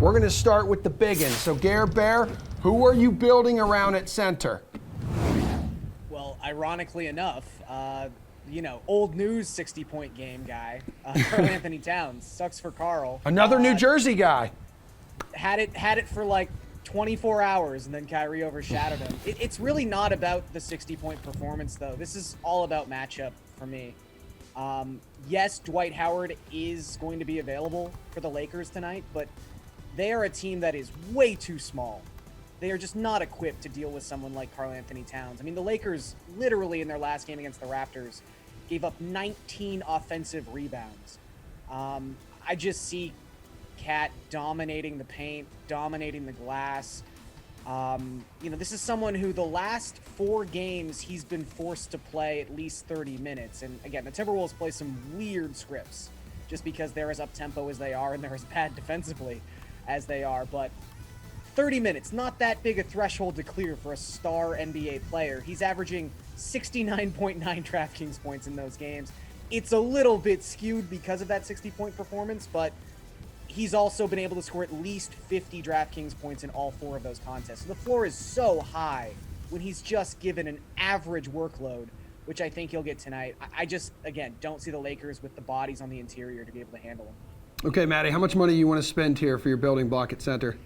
We're going to start with the big one. So, Bear, who are you building around at center? Well, ironically enough, old news 60-point game guy, Karl-Anthony Towns. Sucks for Karl. Another New Jersey guy. Had it for like 24 hours, and then Kyrie overshadowed him. It's really not about the 60-point performance, though. This is all about matchup for me. Yes, Dwight Howard is going to be available for the Lakers tonight, but they are a team that is way too small. They are just not equipped to deal with someone like Karl-Anthony Towns. I mean, the Lakers, literally in their last game against the Raptors, gave up 19 offensive rebounds. I just see Cat dominating the paint, dominating the glass. This is someone who the last 4 games he's been forced to play at least 30 minutes. And again, the Timberwolves play some weird scripts just because they're as up-tempo as they are and they're as bad defensively as they are. But 30 minutes, not that big a threshold to clear for a star NBA player. He's averaging 69.9 DraftKings points in those games. It's a little bit skewed because of that 60-point performance, but he's also been able to score at least 50 DraftKings points in all 4 of those contests. So the floor is so high when he's just given an average workload, which I think he'll get tonight. I just, again, don't see the Lakers with the bodies on the interior to be able to handle him. Okay, Matty, how much money do you want to spend here for your building block at center?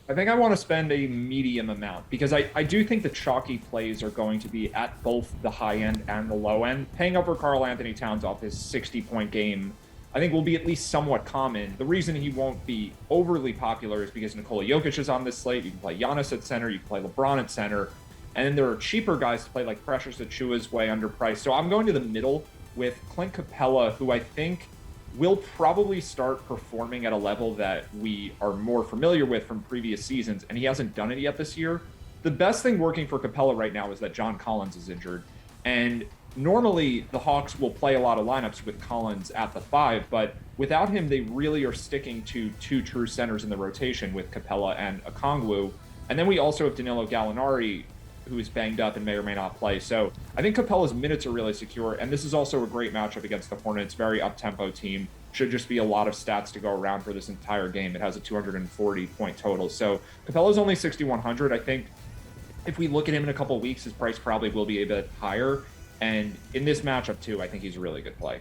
I think I want to spend a medium amount because I do think the chalky plays are going to be at both the high end and the low end. Paying up for Karl-Anthony Towns off his 60-point game, I think will be at least somewhat common. The reason he won't be overly popular is because Nikola Jokic is on this slate. You can play Giannis at center, you can play LeBron at center, and then there are cheaper guys to play like Precious Achiuwa is way underpriced. So I'm going to the middle with Clint Capela, who I think will probably start performing at a level that we are more familiar with from previous seasons, and he hasn't done it yet this year. The best thing working for Capela right now is that John Collins is injured, and normally the Hawks will play a lot of lineups with Collins at the 5, but without him, they really are sticking to 2 true centers in the rotation with Capela and Okongwu. And then we also have Danilo Gallinari, who is banged up and may or may not play. So I think Capela's minutes are really secure, and this is also a great matchup against the Hornets. Very up-tempo team. Should just be a lot of stats to go around for this entire game. It has a 240-point total. So Capela's only 6,100. I think if we look at him in a couple of weeks, his price probably will be a bit higher. And in this matchup, too, I think he's a really good play.